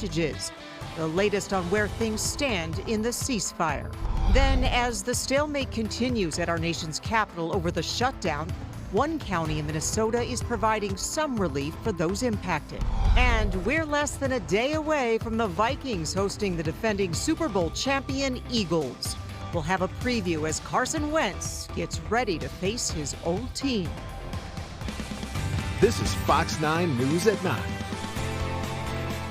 hostages. The latest on where things stand in the ceasefire. Then, as the stalemate continues at our nation's capital over the shutdown, one county in Minnesota is providing some relief for those impacted. And we're less than a day away from the Vikings hosting the defending Super Bowl champion Eagles. We'll have a preview as Carson Wentz gets ready to face his old team. This is Fox 9 News at 9.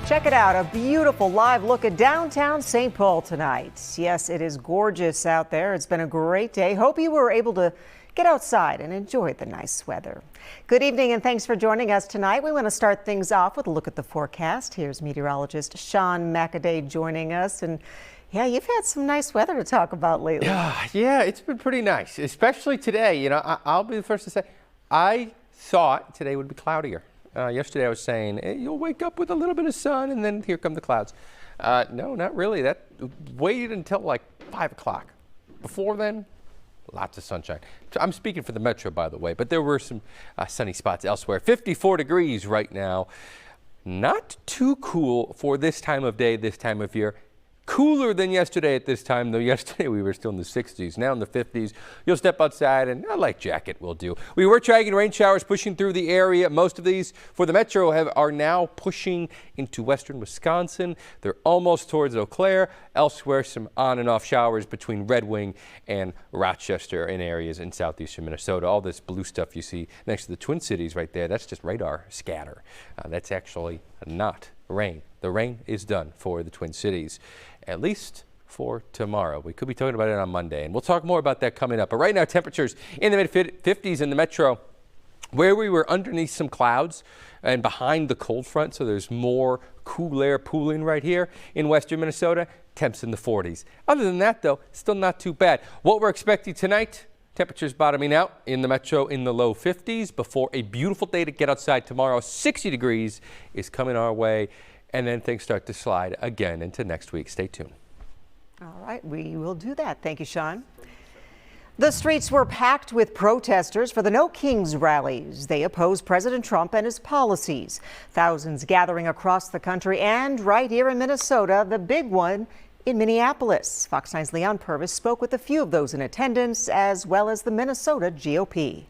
Check it out, a beautiful live look at downtown St. Paul tonight. Yes, it is gorgeous out there. It's been a great day. Hope you were able to get outside and enjoy the nice weather. Good evening and thanks for joining us tonight. We want to start things off with a look at the forecast. Here's meteorologist Sean McAday joining us. And yeah, you've had some nice weather to talk about lately. Yeah, it's been pretty nice, especially today. You know, I'll be the first to say, I thought today would be cloudier. Yesterday I was saying, hey, you'll wake up with a little bit of sun and then here come the clouds. No, not really. That waited until like 5 o'clock. Before then, lots of sunshine. I'm speaking for the metro, by the way, but there were some sunny spots elsewhere. 54 degrees right now. Not too cool for this time of day, this time of year. Cooler than yesterday at this time, though yesterday we were still in the 60s, now in the 50s. You'll step outside and a light jacket will do. We were tracking rain showers pushing through the area. Most of these for the metro are now pushing into western Wisconsin. They're almost towards Eau Claire. Elsewhere, some on and off showers between Red Wing and Rochester in areas in southeastern Minnesota. All this blue stuff you see next to the Twin Cities right there, that's just radar scatter. That's actually not rain. The rain is done for the Twin Cities, at least for tomorrow. We could be talking about it on Monday, and we'll talk more about that coming up. But right now, temperatures in the mid-50s in the metro, where we were underneath some clouds and behind the cold front, so there's more cool air pooling right here in western Minnesota, temps in the 40s. Other than that, though, still not too bad. What we're expecting tonight, temperatures bottoming out in the metro in the low 50s before a beautiful day to get outside tomorrow. 60 degrees is coming our way. And then things start to slide again into next week. Stay tuned. All right, we will do that. Thank you, Sean. The streets were packed with protesters for the No Kings rallies. They oppose President Trump and his policies. Thousands gathering across the country and right here in Minnesota, the big one in Minneapolis. Fox 9's Leon Purvis spoke with a few of those in attendance, as well as the Minnesota GOP.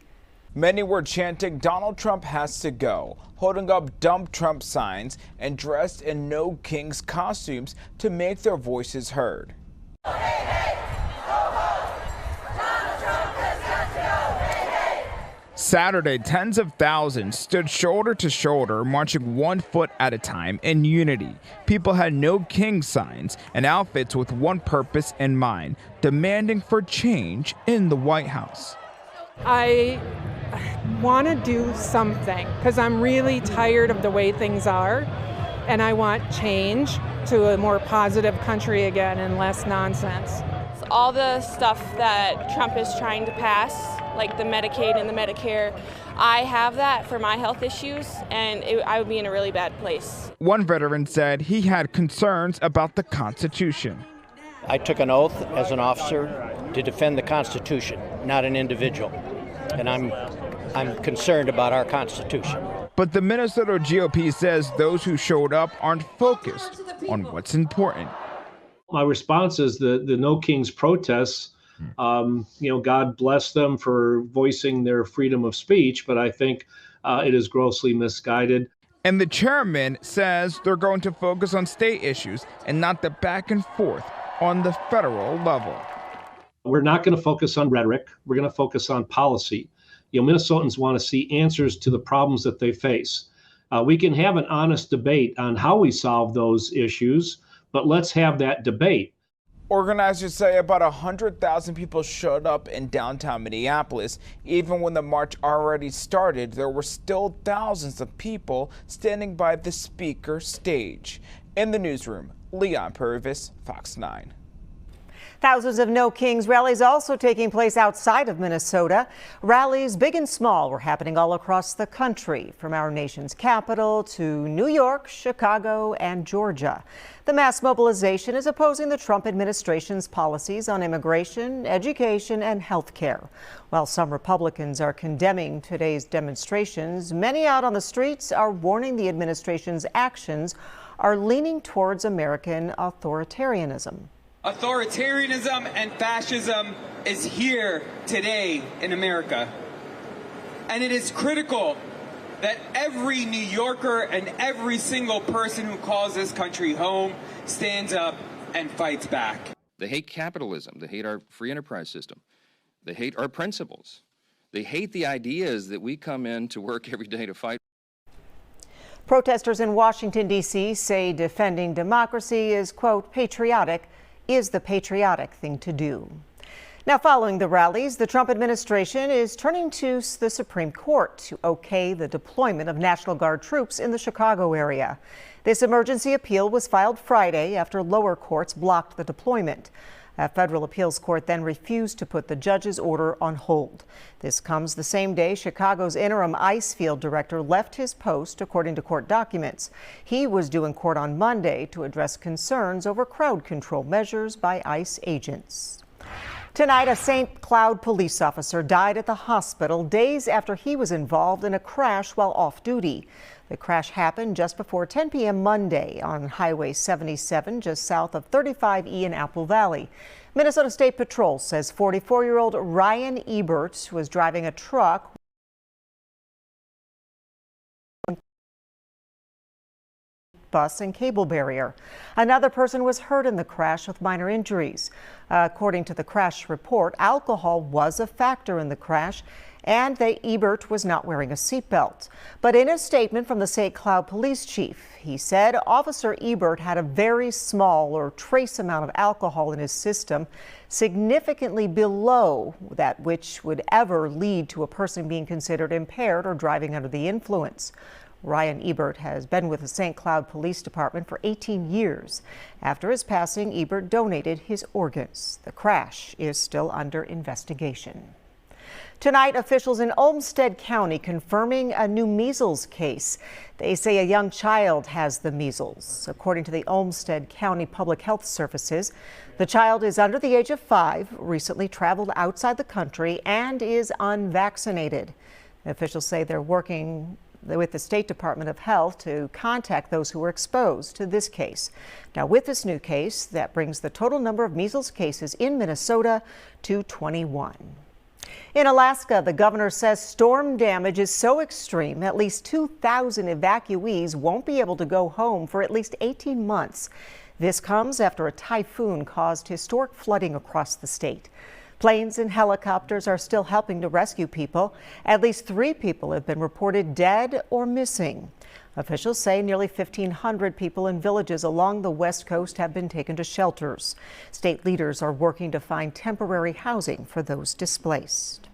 Many were chanting Donald Trump has to go, holding up Dump Trump signs and dressed in No Kings costumes to make their voices heard. Hey, hey, ho, ho. Donald Trump has got to go. Hey, hey. Saturday, tens of thousands stood shoulder to shoulder, marching 1 foot at a time in unity. People had No King signs and outfits with one purpose in mind, demanding for change in the White House. I want to do something because I'm really tired of the way things are, and I want change to a more positive country again and less nonsense. All the stuff that Trump is trying to pass, like the Medicaid and the Medicare, I have that for my health issues, and I would be in a really bad place. One veteran said he had concerns about the Constitution. I took an oath as an officer to defend the Constitution, not an individual. And I'm concerned about our Constitution. But the Minnesota GOP says those who showed up aren't focused on what's important. My response is the No Kings protests. God bless them for voicing their freedom of speech, but I think it is grossly misguided. And the chairman says they're going to focus on state issues and not the back and forth on the federal level. We're not going to focus on rhetoric. We're going to focus on policy. Minnesotans want to see answers to the problems that they face. We can have an honest debate on how we solve those issues, but let's have that debate. Organizers say about 100,000 people showed up in downtown Minneapolis. Even when the march already started, there were still thousands of people standing by the speaker stage. In the newsroom, Leon Purvis, Fox 9. Thousands of No Kings rallies also taking place outside of Minnesota. Rallies big and small were happening all across the country, from our nation's capital to New York, Chicago, and Georgia. The mass mobilization is opposing the Trump administration's policies on immigration, education, and health care. While some Republicans are condemning today's demonstrations, many out on the streets are warning the administration's actions are leaning towards American authoritarianism. Authoritarianism and fascism is here today in America. And it is critical that every New Yorker and every single person who calls this country home stands up and fights back. They hate capitalism. They hate our free enterprise system. They hate our principles. They hate the ideas that we come in to work every day to fight. Protesters in Washington, D.C. say defending democracy is, quote, is the patriotic thing to do. Now, following the rallies, the Trump administration is turning to the Supreme Court to okay the deployment of National Guard troops in the Chicago area. This emergency appeal was filed Friday after lower courts blocked the deployment. A federal appeals court then refused to put the judge's order on hold. This comes the same day Chicago's interim ICE field director left his post, according to court documents. He was due in court on Monday to address concerns over crowd control measures by ICE agents. Tonight, a St. Cloud police officer died at the hospital days after he was involved in a crash while off duty. The crash happened just before 10 p.m. Monday on Highway 77, just south of 35E in Apple Valley. Minnesota State Patrol says 44-year-old Ryan Ebert was driving a truck bus and cable barrier. Another person was hurt in the crash with minor injuries. According to the crash report, alcohol was a factor in the crash and that Ebert was not wearing a seatbelt. But in a statement from the St. Cloud police chief, he said Officer Ebert had a very small or trace amount of alcohol in his system, significantly below that which would ever lead to a person being considered impaired or driving under the influence. Ryan Ebert has been with the St. Cloud Police Department for 18 years. After his passing, Ebert donated his organs. The crash is still under investigation. Tonight, officials in Olmsted County confirming a new measles case. They say a young child has the measles. According to the Olmsted County Public Health Services, the child is under the age of 5, recently traveled outside the country, and is unvaccinated. Officials say they're working with the State Department of Health to contact those who were exposed to this case. Now, with this new case, that brings the total number of measles cases in Minnesota to 21. In Alaska, the governor says storm damage is so extreme, at least 2,000 evacuees won't be able to go home for at least 18 months. This comes after a typhoon caused historic flooding across the state. Planes and helicopters are still helping to rescue people. At least 3 people have been reported dead or missing. Officials say nearly 1,500 people in villages along the West Coast have been taken to shelters. State leaders are working to find temporary housing for those displaced.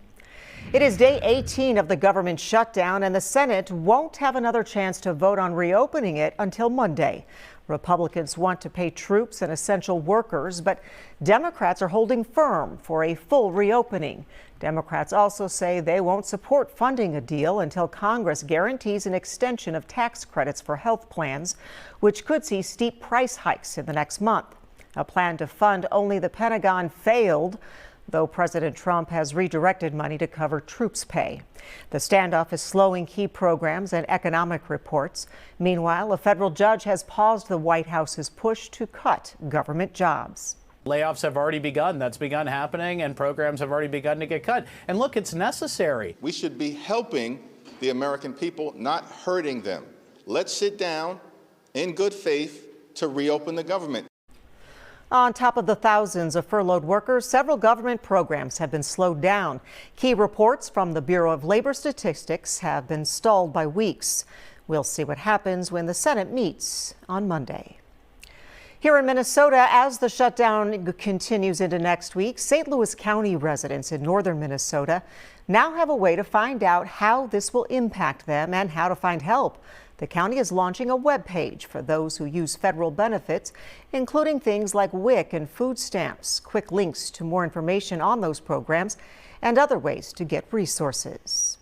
It is day 18 of the government shutdown, and the Senate won't have another chance to vote on reopening it until Monday. Republicans want to pay troops and essential workers, but Democrats are holding firm for a full reopening. Democrats also say they won't support funding a deal until Congress guarantees an extension of tax credits for health plans, which could see steep price hikes in the next month. A plan to fund only the Pentagon failed, though President Trump has redirected money to cover troops' pay. The standoff is slowing key programs and economic reports. Meanwhile, a federal judge has paused the White House's push to cut government jobs. Layoffs have already begun. That's begun happening, and programs have already begun to get cut. And look, it's necessary. We should be helping the American people, not hurting them. Let's sit down in good faith to reopen the government. On top of the thousands of furloughed workers, several government programs have been slowed down. Key reports from the Bureau of Labor Statistics have been stalled by weeks. We'll see what happens when the Senate meets on Monday. Here in Minnesota, as the shutdown continues into next week, St. Louis County residents in northern Minnesota now have a way to find out how this will impact them and how to find help. The county is launching a webpage for those who use federal benefits, including things like WIC and food stamps, quick links to more information on those programs, and other ways to get resources.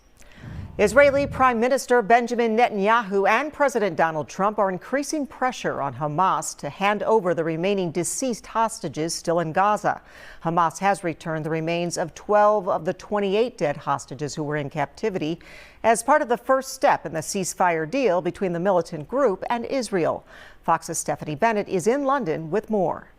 Israeli Prime Minister Benjamin Netanyahu and President Donald Trump are increasing pressure on Hamas to hand over the remaining deceased hostages still in Gaza. Hamas has returned the remains of 12 of the 28 dead hostages who were in captivity as part of the first step in the ceasefire deal between the militant group and Israel. Fox's Stephanie Bennett is in London with more.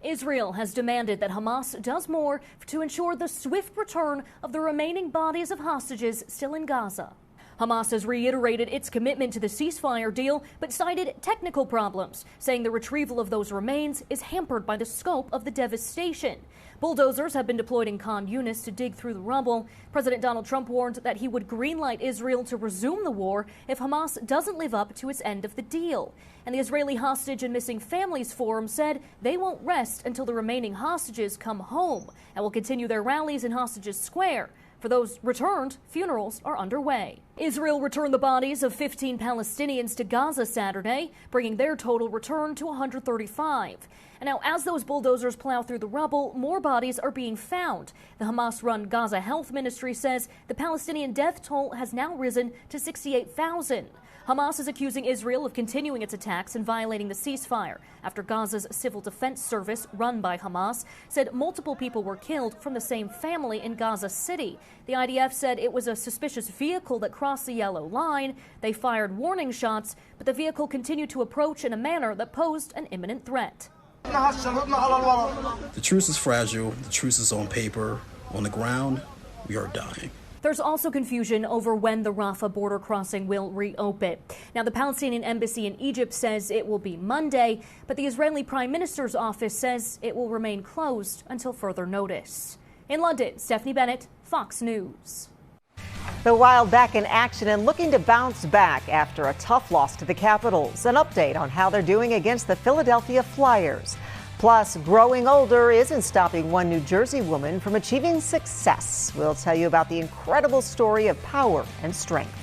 Israel has demanded that Hamas does more to ensure the swift return of the remaining bodies of hostages still in Gaza. Hamas has reiterated its commitment to the ceasefire deal, but cited technical problems, saying the retrieval of those remains is hampered by the scope of the devastation. Bulldozers have been deployed in Khan Yunis to dig through the rubble. President Donald Trump warned that he would greenlight Israel to resume the war if Hamas doesn't live up to its end of the deal. And the Israeli Hostage and Missing Families Forum said they won't rest until the remaining hostages come home and will continue their rallies in Hostages Square. For those returned, funerals are underway. Israel returned the bodies of 15 Palestinians to Gaza Saturday, bringing their total return to 135. And now, as those bulldozers plow through the rubble, more bodies are being found. The Hamas-run Gaza Health Ministry says the Palestinian death toll has now risen to 68,000. Hamas is accusing Israel of continuing its attacks and violating the ceasefire after Gaza's Civil Defense Service, run by Hamas, said multiple people were killed from the same family in Gaza City. The IDF said it was a suspicious vehicle that crossed the yellow line. They fired warning shots, but the vehicle continued to approach in a manner that posed an imminent threat. The truce is fragile. The truce is on paper. On the ground, we are dying. There's also confusion over when the Rafah border crossing will reopen. Now, the Palestinian embassy in Egypt says it will be Monday, but the Israeli Prime Minister's office says it will remain closed until further notice. In London, Stephanie Bennett, Fox News. The Wild back in action and looking to bounce back after a tough loss to the Capitals. An update on how they're doing against the Philadelphia Flyers. Plus, growing older isn't stopping one New Jersey woman from achieving success. We'll tell you about the incredible story of power and strength.